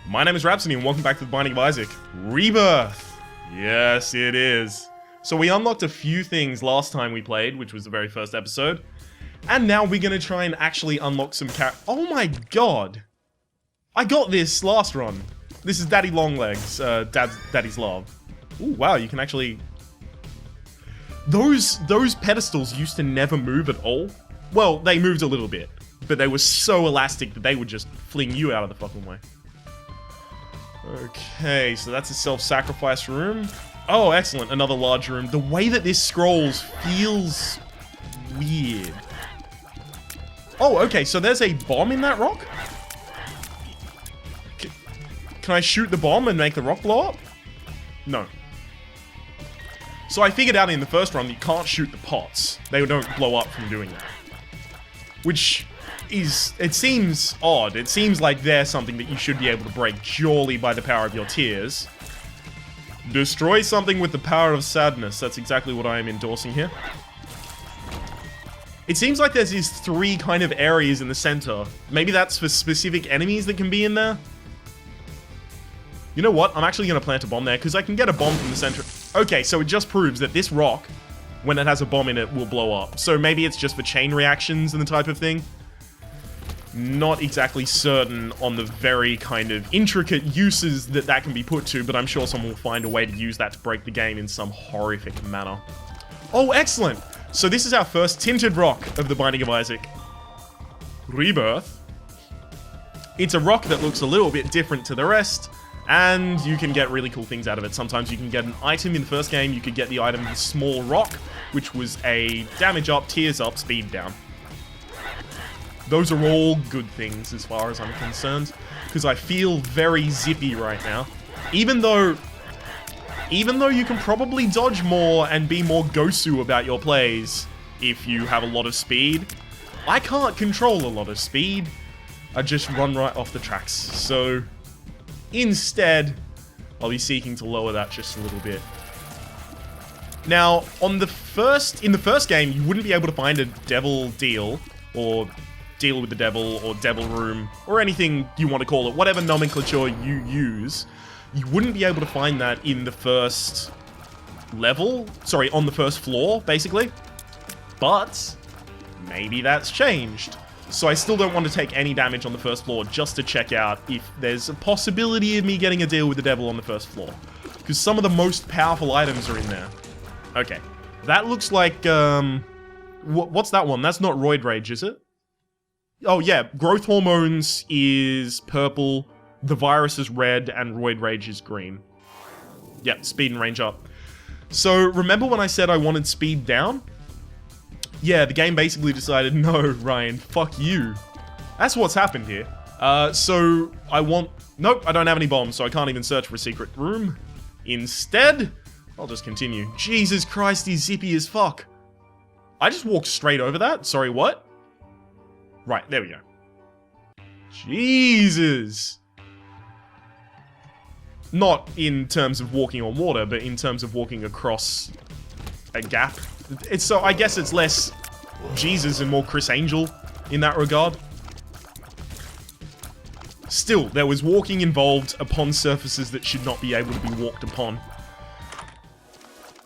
My name is Rhapsody and welcome back to the Binding of Isaac. Rebirth! Yes, it is. So we unlocked a few things last time we played, which was the very first episode. And now we're gonna try and actually unlock some Oh my god! I got this last run. This is Daddy Longlegs, Daddy's Love. Ooh, wow, you can actually... Those pedestals used to never move at all. Well, they moved a little bit, but they were so elastic that they would just fling you out of the fucking way. Okay, so that's a self-sacrifice room. Oh, excellent, another large room. The way that this scrolls feels weird. Oh, okay, so there's a bomb in that rock? Can I shoot the bomb and make the rock blow up? No. So I figured out in the first run that you can't shoot the pots. They don't blow up from doing that. Which is... it seems odd. It seems like they're something that you should be able to break purely by the power of your tears. Destroy something with the power of sadness. That's exactly what I am endorsing here. It seems like there's these three kind of areas in the center. Maybe that's for specific enemies that can be in there? You know what? I'm actually going to plant a bomb there, because I can get a bomb from the center. Okay, so it just proves that this rock, when it has a bomb in it, will blow up. So maybe it's just for chain reactions and the type of thing. Not exactly certain on the very kind of intricate uses that can be put to, but I'm sure someone will find a way to use that to break the game in some horrific manner. Oh, excellent! So this is our first tinted rock of the Binding of Isaac. Rebirth. It's a rock that looks a little bit different to the rest, and you can get really cool things out of it. Sometimes you can get an item in the first game. You could get the item Small Rock, which was a damage up, tears up, speed down. Those are all good things as far as I'm concerned, because I feel very zippy right now. Even though you can probably dodge more and be more Gosu about your plays if you have a lot of speed, I can't control a lot of speed. I just run right off the tracks. So instead, I'll be seeking to lower that just a little bit. Now, in the first game, you wouldn't be able to find a devil deal, or deal with the devil, or devil room, or anything you want to call it, whatever nomenclature you use. You wouldn't be able to find that in the first level. Sorry, on the first floor, basically. But maybe that's changed. So I still don't want to take any damage on the first floor just to check out if there's a possibility of me getting a deal with the devil on the first floor. Because some of the most powerful items are in there. Okay. That looks like, what's that one? That's not Roid Rage, is it? Oh yeah, Growth Hormones is purple, the virus is red, and Roid Rage is green. Yep, speed and range up. So, remember when I said I wanted speed down? Yeah, the game basically decided, no, Ryan, fuck you. That's what's happened here. So, nope, I don't have any bombs, so I can't even search for a secret room. Instead, I'll just continue. Jesus Christ, he's zippy as fuck. I just walked straight over that? Sorry, what? Right, there we go. Jesus. Not in terms of walking on water, but in terms of walking across a gap. So I guess it's less Jesus and more Chris Angel in that regard. Still, there was walking involved upon surfaces that should not be able to be walked upon.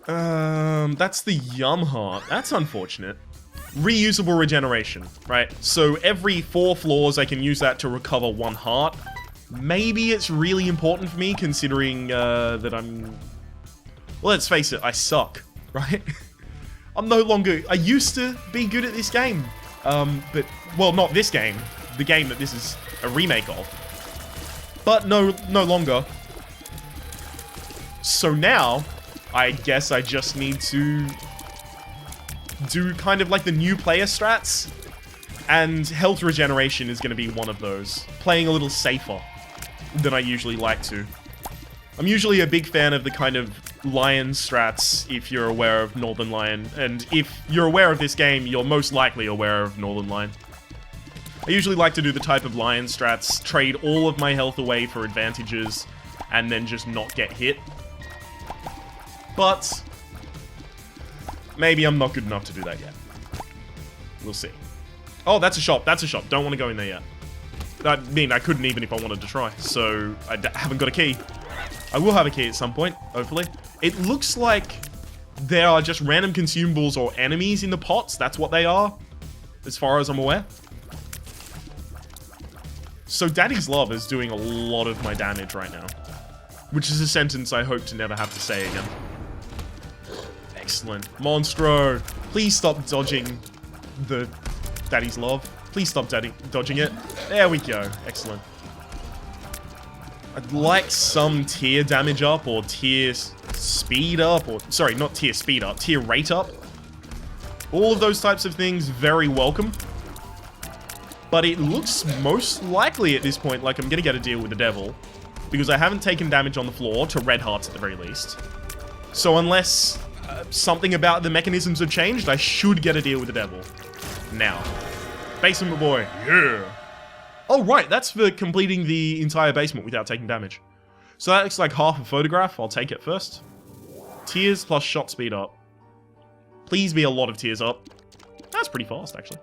That's the Yum Heart. That's unfortunate. Reusable regeneration, right? So every 4 floors I can use that to recover 1 heart. Maybe it's really important for me considering that I'm... Well, let's face it, I suck, right? I'm no longer... I used to be good at this game. But, well, not this game. The game that this is a remake of. But no longer. So now, I guess I just need to do kind of like the new player strats. And health regeneration is going to be one of those. Playing a little safer than I usually like to. I'm usually a big fan of the kind of Lion strats, if you're aware of Northern Lion. And if you're aware of this game, you're most likely aware of Northern Lion. I usually like to do the type of Lion strats, trade all of my health away for advantages, and then just not get hit. But maybe I'm not good enough to do that yet. We'll see. Oh, that's a shop. That's a shop. Don't want to go in there yet. I mean, I couldn't even if I wanted to try. So, I haven't got a key. I will have a key at some point, hopefully. It looks like there are just random consumables or enemies in the pots. That's what they are, as far as I'm aware. So Daddy's Love is doing a lot of my damage right now, which is a sentence I hope to never have to say again. Excellent. Monstro, please stop dodging the Daddy's Love. Please stop dodging it. There we go. Excellent. I'd like some tier damage up or tier speed up, or sorry, not tier speed up, tier rate up. All of those types of things, very welcome. But it looks most likely at this point like I'm gonna get a deal with the devil, because I haven't taken damage on the floor, to red hearts at the very least. So unless something about the mechanisms have changed, I should get a deal with the devil. Now. Basement boy. Yeah. Oh, right, that's for completing the entire basement without taking damage. So that looks like half a photograph. I'll take it first. Tears plus shot speed up. Please be a lot of tears up. That's pretty fast, actually.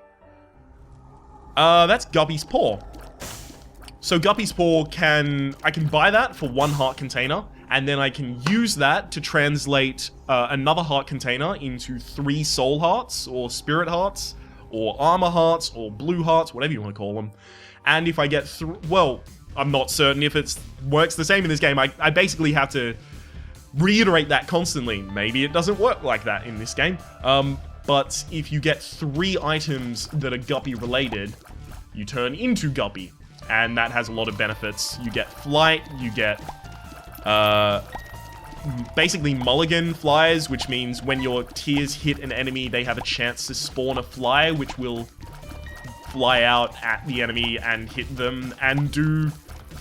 That's Guppy's Paw. So Guppy's Paw I can buy that for 1 heart container, and then I can use that to translate another heart container into 3 soul hearts, or spirit hearts, or armor hearts, or blue hearts, whatever you want to call them. And if I get well, I'm not certain if it works the same in this game. I basically have to reiterate that constantly. Maybe it doesn't work like that in this game. But if you get 3 items that are Guppy related, you turn into Guppy. And that has a lot of benefits. You get flight, you get basically mulligan flies, which means when your tears hit an enemy, they have a chance to spawn a fly, which will fly out at the enemy and hit them and do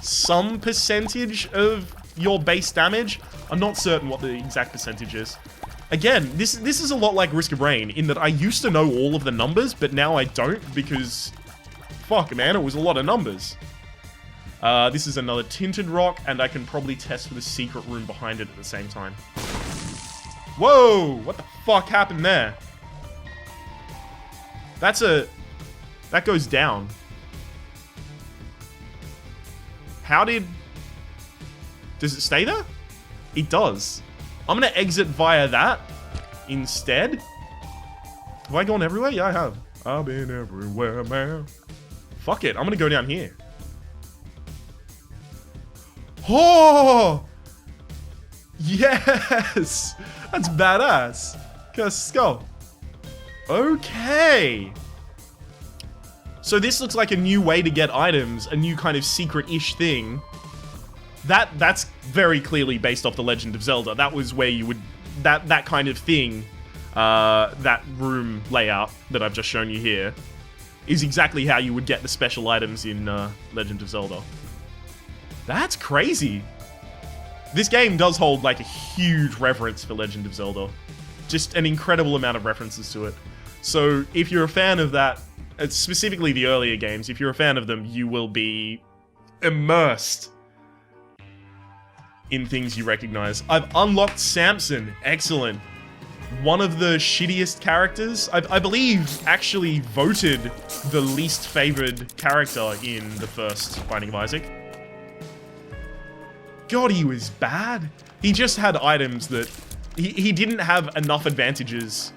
some percentage of your base damage. I'm not certain what the exact percentage is. Again, this is a lot like Risk of Rain, in that I used to know all of the numbers, but now I don't, because fuck, man, it was a lot of numbers. This is another tinted rock, and I can probably test for the secret room behind it at the same time. Whoa! What the fuck happened there? That goes down. Does it stay there? It does. I'm gonna exit via that instead. Have I gone everywhere? Yeah, I have. I've been everywhere, man. Fuck it, I'm gonna go down here. Oh! Yes! That's badass. Cursed Skull. Okay. So this looks like a new way to get items, a new kind of secret-ish thing. That's very clearly based off The Legend of Zelda. That was where you would... That kind of thing, that room layout that I've just shown you here, is exactly how you would get the special items in Legend of Zelda. That's crazy. This game does hold, like, a huge reverence for Legend of Zelda. Just an incredible amount of references to it. So, if you're a fan of that, specifically the earlier games, if you're a fan of them, you will be immersed in things you recognize. I've unlocked Samson. Excellent. One of the shittiest characters. I believe actually voted the least favored character in the first Binding of Isaac. God, he was bad. He just had items that... He didn't have enough advantages,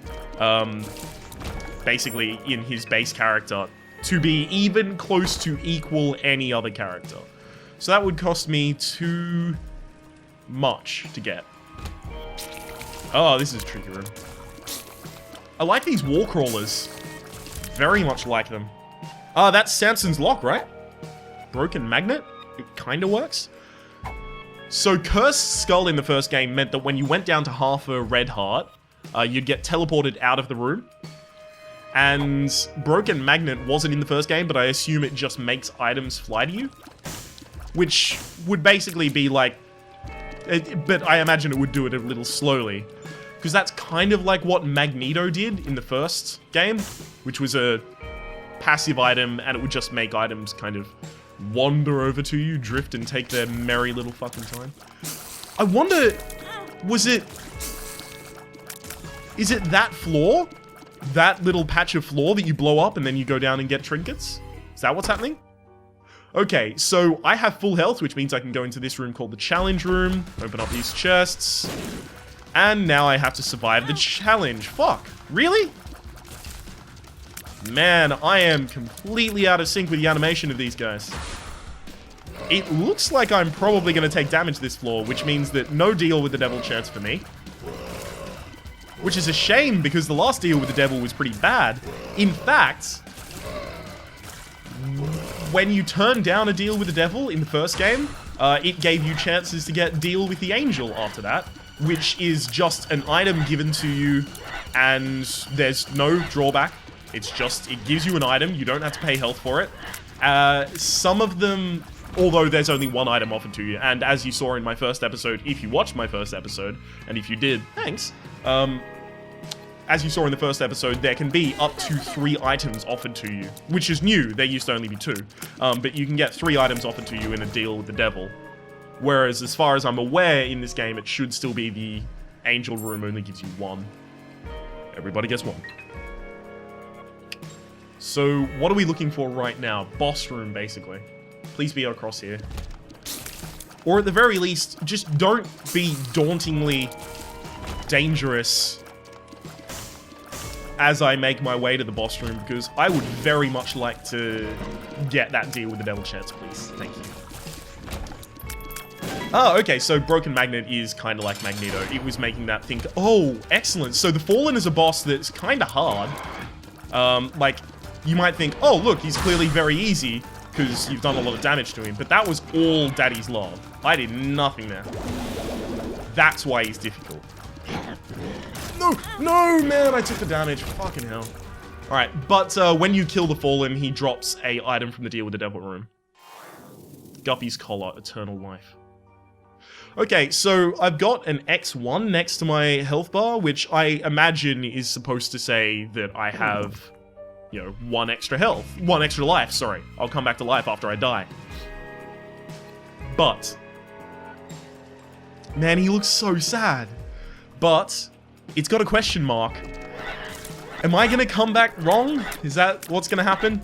basically, in his base character to be even close to equal any other character. So that would cost me too much to get. Oh, this is a tricky room. I like these wall crawlers. Very much like them. Ah, that's Samson's lock, right? Broken magnet? It kinda works. So Cursed Skull in the first game meant that when you went down to half a red heart, you'd get teleported out of the room. And Broken Magnet wasn't in the first game, but I assume it just makes items fly to you. Which would basically be like... but I imagine it would do it a little slowly. Because that's kind of like what Magneto did in the first game, which was a passive item, and it would just make items kind of wander over to you, drift, and take their merry little fucking time. I wonder, is it that floor? That little patch of floor that you blow up and then you go down and get trinkets? Is that what's happening? Okay, so I have full health, which means I can go into this room called the challenge room, open up these chests, and now I have to survive the challenge. Fuck, really? Man, I am completely out of sync with the animation of these guys. It looks like I'm probably going to take damage this floor, which means that no deal with the devil chance for me. Which is a shame, because the last deal with the devil was pretty bad. In fact, when you turn down a deal with the devil in the first game, it gave you chances to get deal with the angel after that, which is just an item given to you, and there's no drawback. It's just, it gives you an item, you don't have to pay health for it. Some of them, although there's only one item offered to you, and as you saw in my first episode, if you watched my first episode, and if you did, thanks. As you saw in the first episode, there can be up to 3 items offered to you, which is new. There used to only be 2. But you can get 3 items offered to you in a deal with the devil. Whereas, as far as I'm aware, in this game, it should still be the angel room only gives you 1. Everybody gets 1. So, what are we looking for right now? Boss room, basically. Please be across here. Or at the very least, just don't be dauntingly dangerous as I make my way to the boss room, because I would very much like to get that deal with the devil chance, please. Thank you. Oh, okay, so Broken Magnet is kind of like Magneto. It was making that think, oh, excellent. So the Fallen is a boss that's kind of hard. Like, you might think, oh, look, he's clearly very easy, because you've done a lot of damage to him. But that was all Daddy's love. I did nothing there. That's why he's difficult. No, man, I took the damage. Fucking hell. Alright, but when you kill the Fallen, he drops a item from the deal with the devil room. Guppy's Collar, Eternal Life. Okay, so I've got an X1 next to my health bar, which I imagine is supposed to say that I have, you know, 1 extra health. 1 extra life, sorry. I'll come back to life after I die. But, man, he looks so sad. But it's got a question mark. Am I gonna come back wrong? Is that what's gonna happen?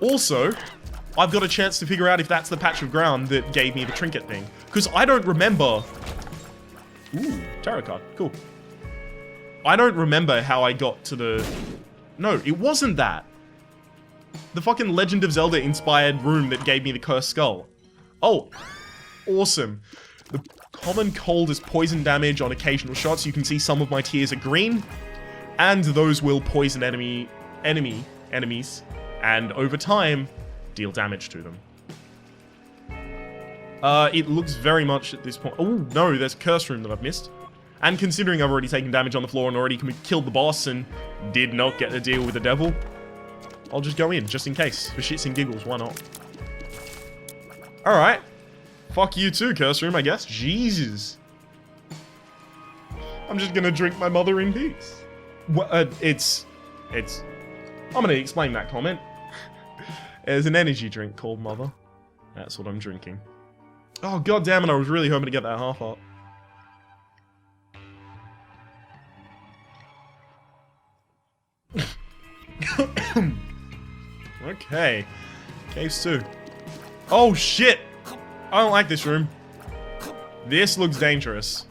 Also, I've got a chance to figure out if that's the patch of ground that gave me the trinket thing. Because I don't remember... Ooh, tarot card. Cool. I don't remember how I got to the... No, it wasn't that. The fucking Legend of Zelda inspired room that gave me the cursed skull. Oh, awesome. The common cold is poison damage on occasional shots. You can see some of my tears are green. And those will poison enemies. And over time, deal damage to them. It looks very much at this point... Oh, no, there's a curse room that I've missed. And considering I've already taken damage on the floor and already killed the boss and did not get the deal with the devil, I'll just go in, just in case. For shits and giggles, why not? Alright. Fuck you too, curse room, I guess. Jesus. I'm just gonna drink my mother in peace. It's... I'm gonna explain that comment. There's an energy drink called Mother. That's what I'm drinking. Oh, god damn it, I was really hoping to get that half heart. Okay. Caves 2. Oh, shit! I don't like this room. This looks dangerous.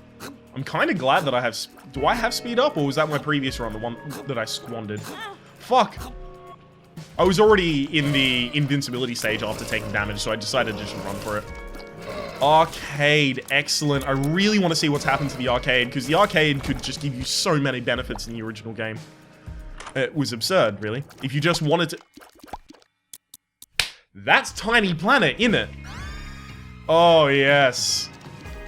I'm kind of glad that I have... Do I have speed up, or was that my previous run, the one that I squandered? Fuck! I was already in the invincibility stage after taking damage, so I decided to just run for it. Arcade, excellent. I really want to see what's happened to the arcade, because the arcade could just give you so many benefits in the original game. It was absurd, really. If you just wanted to... That's Tiny Planet, isn't it? Oh, yes.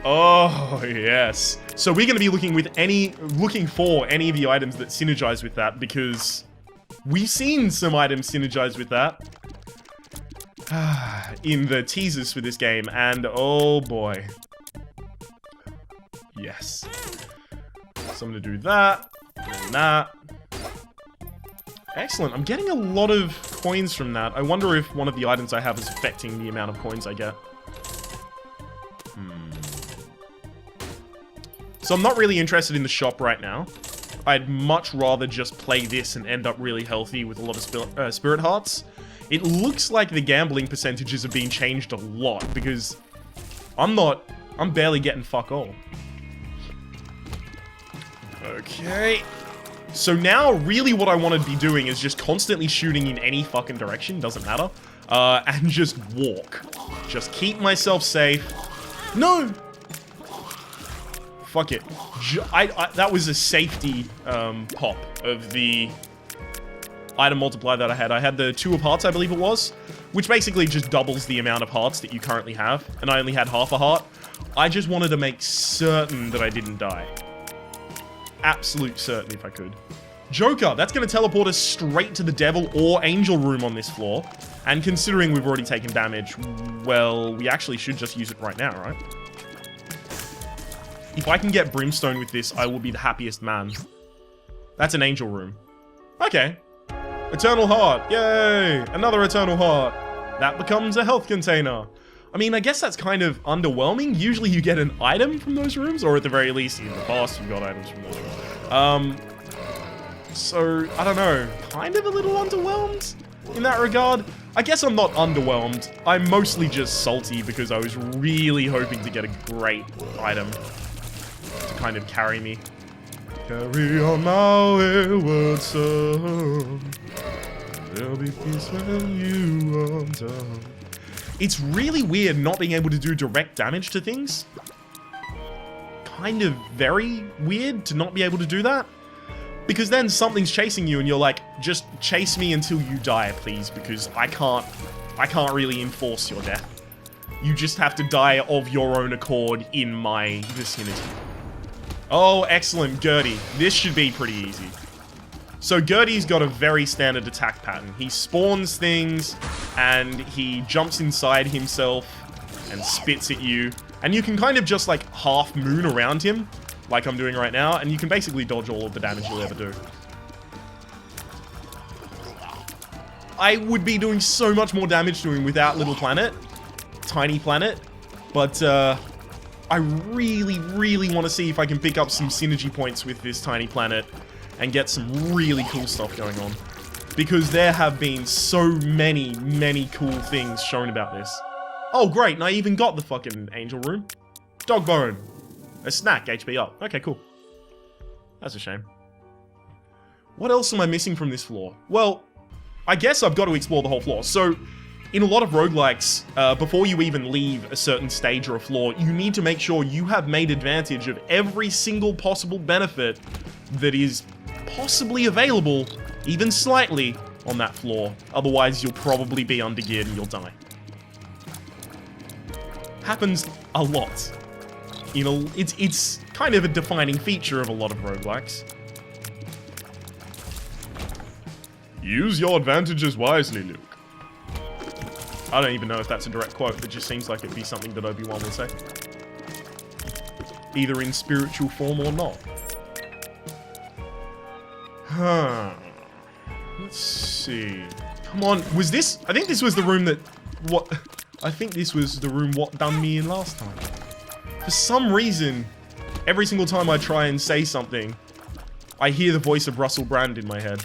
Oh, yes. So we're going to be looking for any of the items that synergize with that, because we've seen some items synergize with that in the teasers for this game, and oh boy. Yes. So I'm going to do that, and that. Excellent. I'm getting a lot of coins from that. I wonder if one of the items I have is affecting the amount of coins I get. So I'm not really interested in the shop right now. I'd much rather just play this and end up really healthy with a lot of spirit hearts. It looks like the gambling percentages have been changed a lot, because I'm barely getting fuck all. Okay. So now, really what I want to be doing is just constantly shooting in any fucking direction, doesn't matter, and just walk. Just keep myself safe. No! Fuck it. That was a safety pop of the item multiplier that I had. I had the 2 of hearts, I believe it was, which basically just doubles the amount of hearts that you currently have, and I only had half a heart. I just wanted to make certain that I didn't die. Absolute certain if I could. Joker, that's going to teleport us straight to the devil or angel room on this floor. And considering we've already taken damage, well, we actually should just use it right now, right? If I can get brimstone with this, I will be the happiest man. That's an angel room. Okay. Eternal heart. Yay! Another eternal heart. That becomes a health container. I mean, I guess that's kind of underwhelming. Usually you get an item from those rooms, or at the very least, in the past, you got items from those rooms. So, I don't know. Kind of a little underwhelmed in that regard. I guess I'm not underwhelmed. I'm mostly just salty because I was really hoping to get a great item to kind of carry me. Carry on my wayward son. There'll be peace when you are done. It's really weird not being able to do direct damage to things. Kind of very weird to not be able to do that. Because then something's chasing you and you're like, just chase me until you die, please, because I can't really enforce your death. You just have to die of your own accord in my vicinity. Oh, excellent, Gertie. This should be pretty easy. So Gertie's got a very standard attack pattern. He spawns things, and he jumps inside himself and spits at you. And you can kind of just like half moon around him, like I'm doing right now, and you can basically dodge all of the damage you'll ever do. I would be doing so much more damage to him without Little Planet, Tiny Planet, but I really, really want to see if I can pick up some synergy points with this Tiny Planet and get some really cool stuff going on. Because there have been so many, many cool things shown about this. Oh, great, and I even got the fucking angel room. Dog bone. A snack, HP up. Okay, cool. That's a shame. What else am I missing from this floor? Well, I guess I've got to explore the whole floor. So, in a lot of roguelikes, before you even leave a certain stage or a floor, you need to make sure you have made advantage of every single possible benefit that is possibly available, even slightly, on that floor. Otherwise, you'll probably be undergeared and you'll die. Happens a lot. You know, it's kind of a defining feature of a lot of roguelikes. Use your advantages wisely, Luke. I don't even know if that's a direct quote, it just seems like it'd be something that Obi-Wan would say. Either in spiritual form or not. Huh. Let's see. Come on, was this... I think this was the room that... I think this was the room what done me in last time. For some reason, every single time I try and say something, I hear the voice of Russell Brand in my head.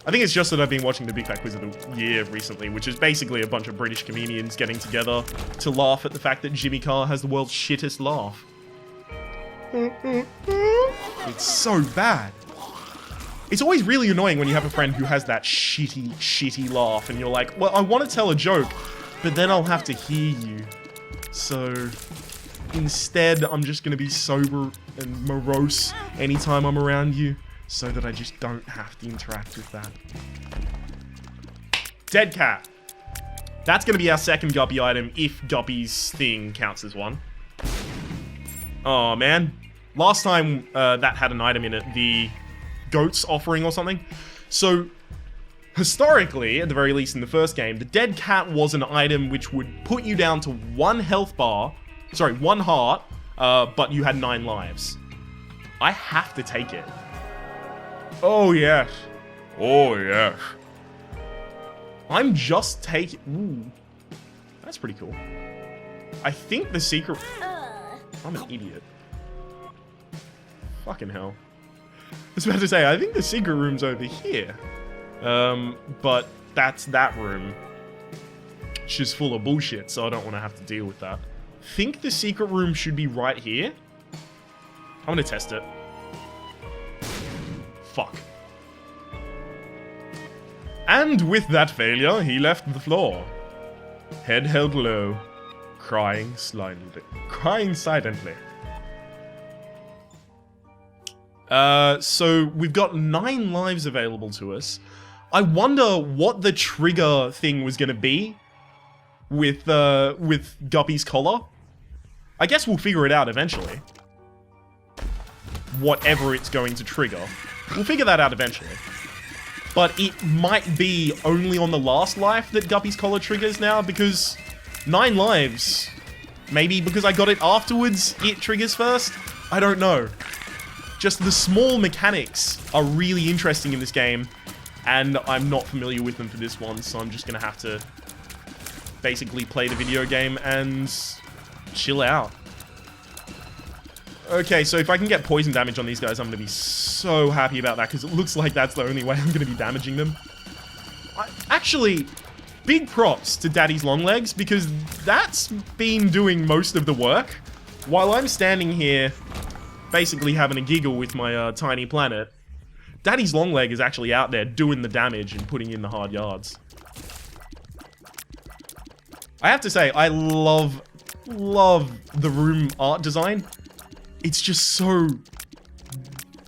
I think it's just that I've been watching the Big Fat Quiz of the Year recently, which is basically a bunch of British comedians getting together to laugh at the fact that Jimmy Carr has the world's shittest laugh. It's so bad. It's always really annoying when you have a friend who has that shitty laugh, and you're like, well, I want to tell a joke, but then I'll have to hear you. So, instead, I'm just going to be sober and morose anytime I'm around you, so that I just don't have to interact with that. Dead cat. That's going to be our second Guppy item, if Guppy's thing counts as one. Oh, man. Last time that had an item in it, the goat's offering or something. So, historically, at the very least in the first game, the dead cat was an item which would put you down to 1 health bar, sorry, 1 heart, but you had 9 lives. I have to take it. Oh, yes. Oh, yes. I'm just taking... Ooh. That's pretty cool. I think the secret... I'm an idiot. Fucking hell. I was about to say, I think the secret room's over here. But that's that room. It's just full of bullshit, so I don't want to have to deal with that. Think the secret room should be right here. I'm gonna test it. Fuck. And with that failure, he left the floor. Head held low, crying silently. So we've got 9 lives available to us. I wonder what the trigger thing was going to be with Guppy's collar. I guess we'll figure it out eventually. Whatever it's going to trigger. We'll figure that out eventually. But it might be only on the last life that Guppy's collar triggers now, because 9 lives. Maybe because I got it afterwards, it triggers first? I don't know. Just the small mechanics are really interesting in this game, and I'm not familiar with them for this one, so I'm just gonna have to basically play the video game and chill out. Okay, so if I can get poison damage on these guys, I'm gonna be so happy about that, because it looks like that's the only way I'm gonna be damaging them. Actually, big props to Daddy's Long Legs, because that's been doing most of the work, while I'm standing here basically having a giggle with my tiny planet. Daddy's Long Leg is actually out there doing the damage and putting in the hard yards. I have to say, I love the room art design. It's just so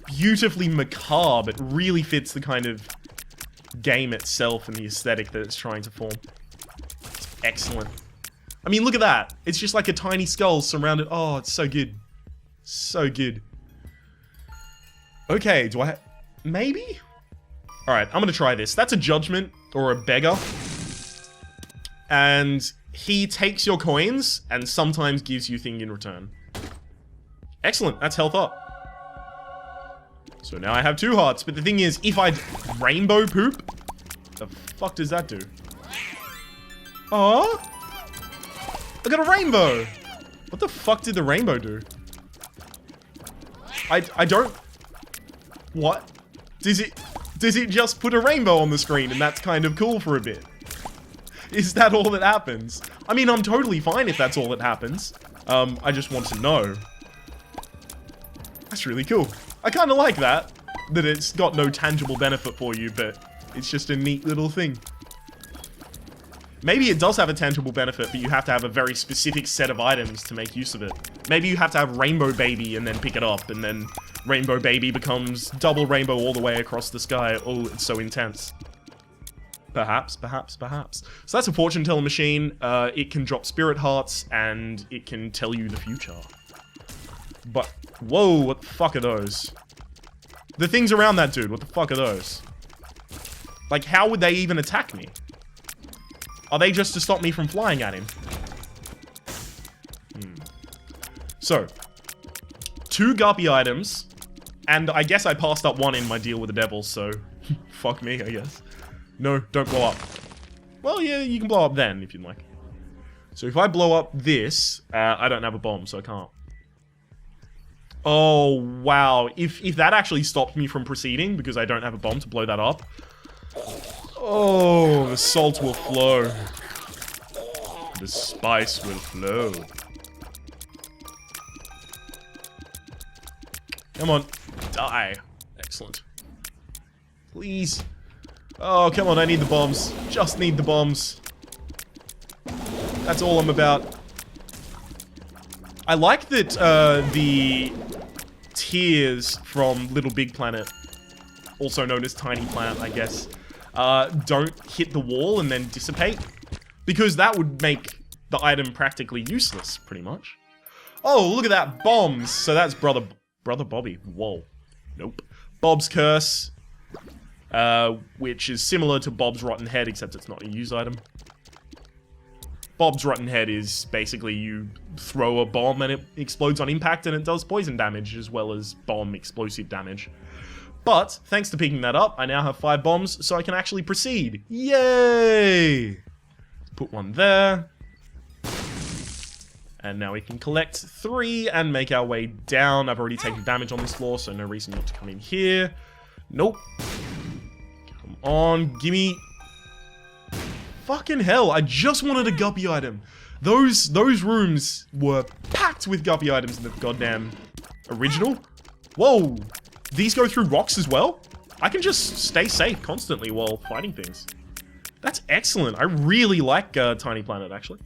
beautifully macabre. It really fits the kind of game itself and the aesthetic that it's trying to form. It's excellent. I mean, look at that. It's just like a tiny skull surrounded. Oh, it's so good. So good. Okay, do I... Maybe? Alright, I'm gonna try this. That's a judgment, or a beggar. And he takes your coins, and sometimes gives you things in return. Excellent, that's health up. So now I have 2 hearts, but the thing is, if I rainbow poop, the fuck does that do? Oh, I got a rainbow! What the fuck did the rainbow do? I don't... What? Does it just put a rainbow on the screen and that's kind of cool for a bit? Is that all that happens? I mean, I'm totally fine if that's all that happens. I just want to know. That's really cool. I kind of like that it's got no tangible benefit for you, but it's just a neat little thing. Maybe it does have a tangible benefit, but you have to have a very specific set of items to make use of it. Maybe you have to have Rainbow Baby and then pick it up, and then Rainbow Baby becomes double rainbow all the way across the sky. Oh, it's so intense. Perhaps. So that's a fortune teller machine. It can drop spirit hearts, and it can tell you the future. But, whoa, what the fuck are those? The things around that dude, what the fuck are those? Like, how would they even attack me? Are they just to stop me from flying at him? So, 2 Guppy items, and I guess I passed up 1 in my deal with the devil, so fuck me, I guess. No, don't blow up. Well, yeah, you can blow up then, if you'd like. So if I blow up this, I don't have a bomb, so I can't. Oh, wow. If that actually stops me from proceeding, because I don't have a bomb to blow that up, oh, the salt will flow. The spice will flow. Come on. Die. Excellent. Please. Oh, come on, I need the bombs. Just need the bombs. That's all I'm about. I like that the tears from Little Big Planet, also known as Tiny Planet, I guess, don't hit the wall and then dissipate. Because that would make the item practically useless, pretty much. Oh, look at that, bombs! So that's Brother Bobby. Whoa. Nope. Bob's Curse, which is similar to Bob's Rotten Head, except it's not a use item. Bob's Rotten Head is basically you throw a bomb and it explodes on impact and it does poison damage as well as bomb explosive damage. But, thanks to picking that up, I now have 5 bombs, so I can actually proceed. Yay! Put 1 there. And now we can collect 3 and make our way down. I've already taken damage on this floor, so no reason not to come in here. Nope. Come on, gimme. Fucking hell, I just wanted a guppy item. Those rooms were packed with guppy items in the goddamn original. Whoa, these go through rocks as well? I can just stay safe constantly while fighting things. That's excellent. I really like Tiny Planet, actually.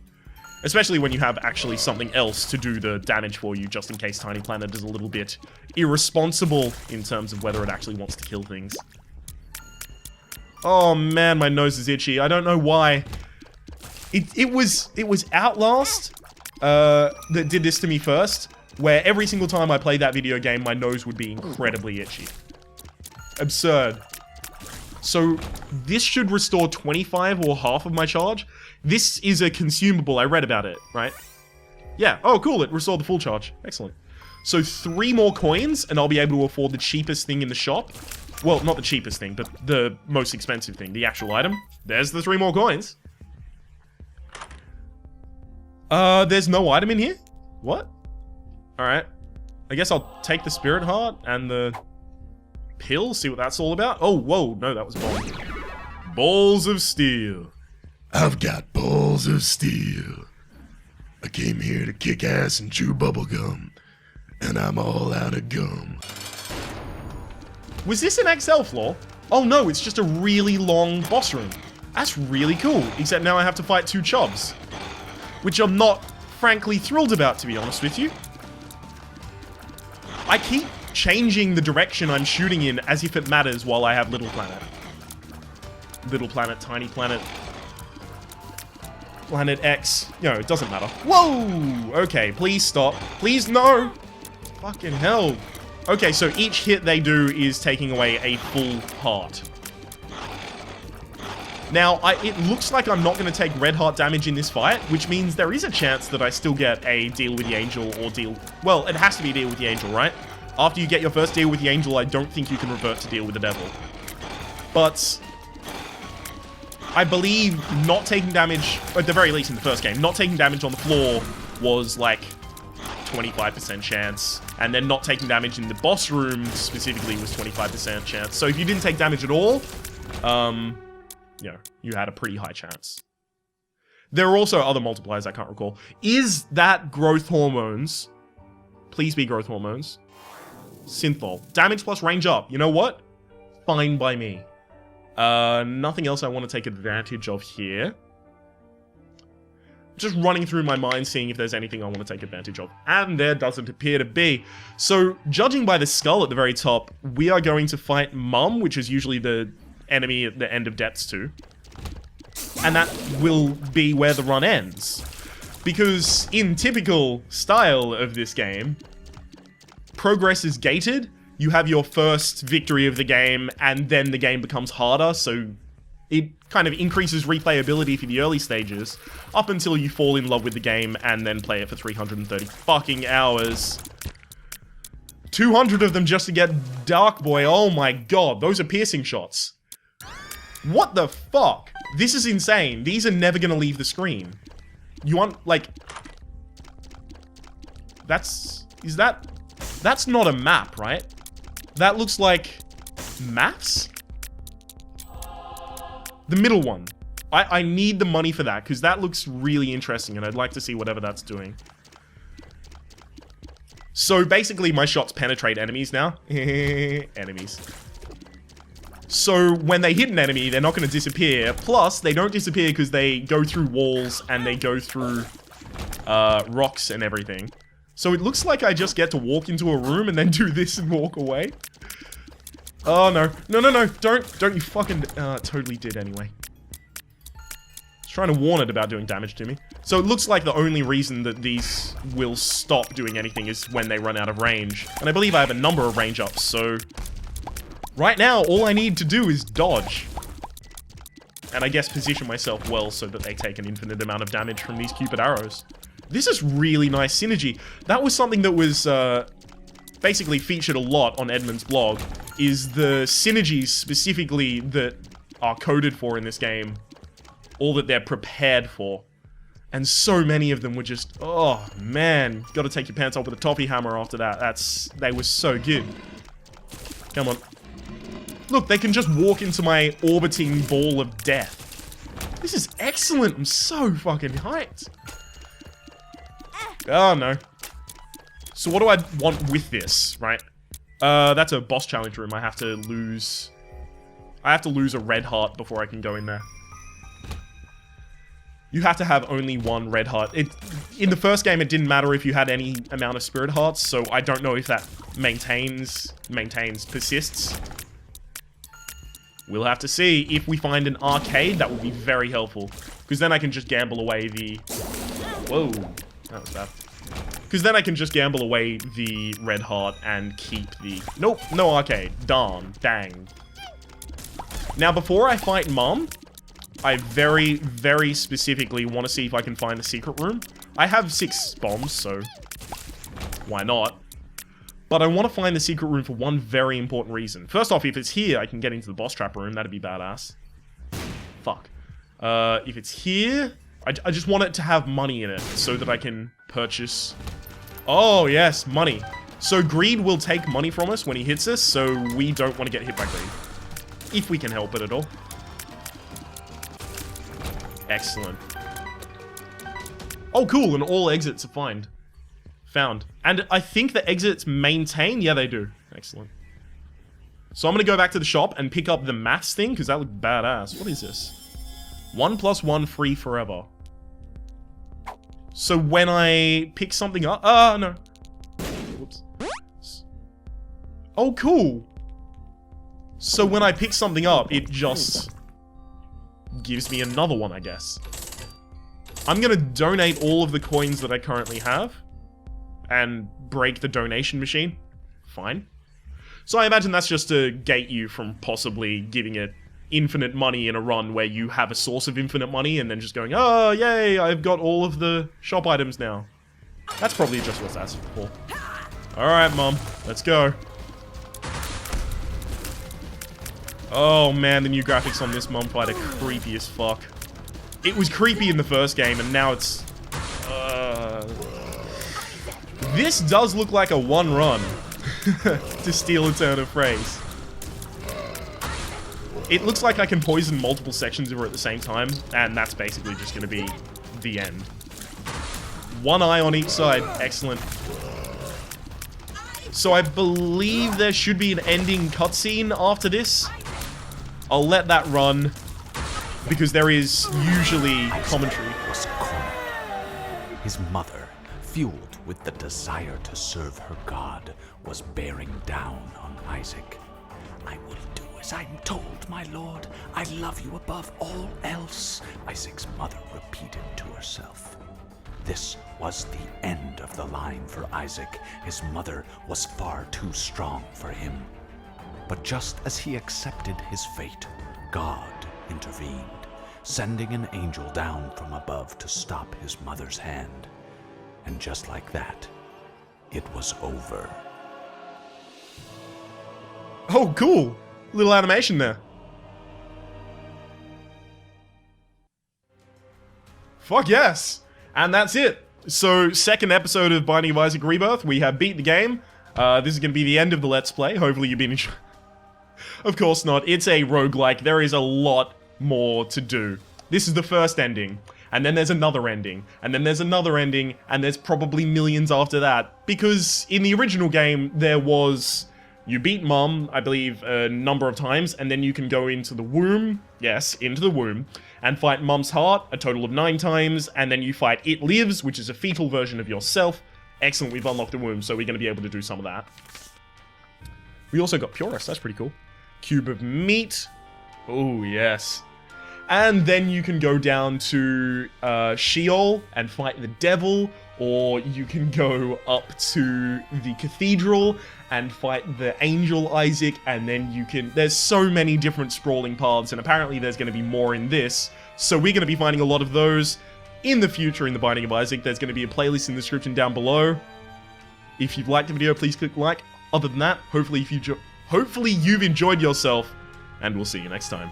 Especially when you have actually something else to do the damage for you, just in case Tiny Planet is a little bit irresponsible in terms of whether it actually wants to kill things. Oh man, my nose is itchy. I don't know why. It was Outlast that did this to me first, where every single time I played that video game, my nose would be incredibly itchy. Absurd. So this should restore 25 or half of my charge. This is a consumable. I read about it, right? Yeah. Oh, cool. It restored the full charge. Excellent. So 3 more coins, and I'll be able to afford the cheapest thing in the shop. Well, not the cheapest thing, but the most expensive thing, the actual item. There's the 3 more coins. There's no item in here? What? Alright. I guess I'll take the Spirit Heart and the pill, see what that's all about. Oh, whoa, no, that was bomb. Balls of steel. I've got balls of steel. I came here to kick ass and chew bubblegum, and I'm all out of gum. Was this an XL floor? Oh no, it's just a really long boss room. That's really cool, except now I have to fight 2 chubs. Which I'm not, frankly, thrilled about, to be honest with you. I keep changing the direction I'm shooting in as if it matters while I have Little Planet. Little Planet, Tiny Planet. Planet X. No, it doesn't matter. Whoa! Okay, please stop. Please, no! Fucking hell. Okay, so each hit they do is taking away a full heart. Now, it looks like I'm not going to take red heart damage in this fight, which means there is a chance that I still get a deal with the angel or deal... Well, it has to be a deal with the angel, right? After you get your first deal with the angel, I don't think you can revert to deal with the devil. But I believe not taking damage, at the very least in the first game, not taking damage on the floor was like 25% chance. And then not taking damage in the boss room specifically was 25% chance. So if you didn't take damage at all, you know, you had a pretty high chance. There are also other multipliers I can't recall. Is that growth hormones? Please be growth hormones. Synthol. Damage plus range up. You know what? Fine by me. Nothing else I want to take advantage of here. Just running through my mind, seeing if there's anything I want to take advantage of. And there doesn't appear to be. So, judging by the skull at the very top, we are going to fight Mum, which is usually the enemy at the end of Depths 2. And that will be where the run ends. Because in typical style of this game, progress is gated. You have your first victory of the game, and then the game becomes harder, so it kind of increases replayability for the early stages, up until you fall in love with the game and then play it for 330 fucking hours. 200 of them just to get Dark Boy. Oh my god, those are piercing shots. What the fuck? This is insane. These are never gonna leave the screen. You want, like... That's not a map, right? That looks like... maths? The middle one. I need the money for that, because that looks really interesting, and I'd like to see whatever that's doing. So basically, my shots penetrate enemies now. Enemies. So when they hit an enemy, they're not going to disappear. Plus, they don't disappear because they go through walls and they go through rocks and everything. So it looks like I just get to walk into a room and then do this and walk away. Oh, no. No. Don't you fucking... totally did anyway. I was trying to warn it about doing damage to me. So it looks like the only reason that these will stop doing anything is when they run out of range. And I believe I have a number of range ups, so... Right now, all I need to do is dodge. And I guess position myself well so that they take an infinite amount of damage from these Cupid arrows. This is really nice synergy. That was something that was basically featured a lot on Edmund's blog, is the synergies specifically that are coded for in this game, all that they're prepared for. And so many of them were just, oh man, gotta take your pants off with a toffee hammer after that. They were so good. Come on. Look, they can just walk into my orbiting ball of death. This is excellent. Excellent! I'm so fucking hyped. Oh, no. So what do I want with this, right? That's a boss challenge room. I have to lose a red heart before I can go in there. You have to have only one red heart. In the first game, it didn't matter if you had any amount of spirit hearts, so I don't know if that persists. We'll have to see. If we find an arcade, that would be very helpful. Because then I can just gamble away the... Whoa. That was bad. Because then I can just gamble away the red heart and keep the... Nope, no arcade. Darn. Dang. Now, before I fight Mom, I very, very specifically want to see if I can find the secret room. I have 6 bombs, so why not? But I want to find the secret room for one very important reason. First off, if it's here, I can get into the boss trap room. That'd be badass. Fuck. If it's here, I just want it to have money in it so that I can purchase... Oh, yes, money. So Greed will take money from us when he hits us, so we don't want to get hit by Greed. If we can help it at all. Excellent. Oh, cool, and all exits are found. And I think the exits maintain. Yeah, they do. Excellent. So I'm going to go back to the shop and pick up the maths thing, because that looked badass. What is this? 1 + 1 free forever. So when I pick something up... no. Whoops. Oh, cool. So when I pick something up, it just gives me another one, I guess. I'm going to donate all of the coins that I currently have and break the donation machine. Fine. So I imagine that's just to gate you from possibly giving it infinite money in a run where you have a source of infinite money and then just going, oh, yay, I've got all of the shop items now. That's probably just what that's for. Alright, Mom. Let's go. Oh, man, the new graphics on this Mom fight are creepy as fuck. It was creepy in the first game, and now it's... This does look like a one run, to steal a turn of phrase. It looks like I can poison multiple sections of her at the same time, and that's basically just going to be the end. One eye on each side. Excellent. So I believe there should be an ending cutscene after this. I'll let that run, because there is usually commentary. Isaac was cornered. His mother, fueled with the desire to serve her God, was bearing down on Isaac. I will do as I am told, my lord. I love you above all else, Isaac's mother repeated to herself. This was the end of the line for Isaac. His mother was far too strong for him. But just as he accepted his fate, God intervened, sending an angel down from above to stop his mother's hand. And just like that, it was over. Oh, cool. Little animation there. Fuck yes. And that's it. So, second episode of Binding of Isaac Rebirth. We have beat the game. This is going to be the end of the Let's Play. Hopefully you've been enjoying. Of course not. It's a roguelike. There is a lot more to do. This is the first ending. And then there's another ending. And then there's another ending. And there's probably millions after that. Because in the original game, there was... You beat Mom, I believe, a number of times. And then you can go into the womb. Yes, into the womb. And fight Mom's heart a total of 9 times. And then you fight It Lives, which is a fetal version of yourself. Excellent, we've unlocked the womb, so we're going to be able to do some of that. We also got Purist, that's pretty cool. Cube of Meat. Oh, yes. And then you can go down to Sheol and fight the devil, or you can go up to the cathedral and fight the angel Isaac, and then you can... There's so many different sprawling paths, and apparently there's going to be more in this, so we're going to be finding a lot of those in the future in the Binding of Isaac. There's going to be a playlist in the description down below. If you've liked the video, please click like. Other than that, hopefully you've enjoyed yourself, and we'll see you next time.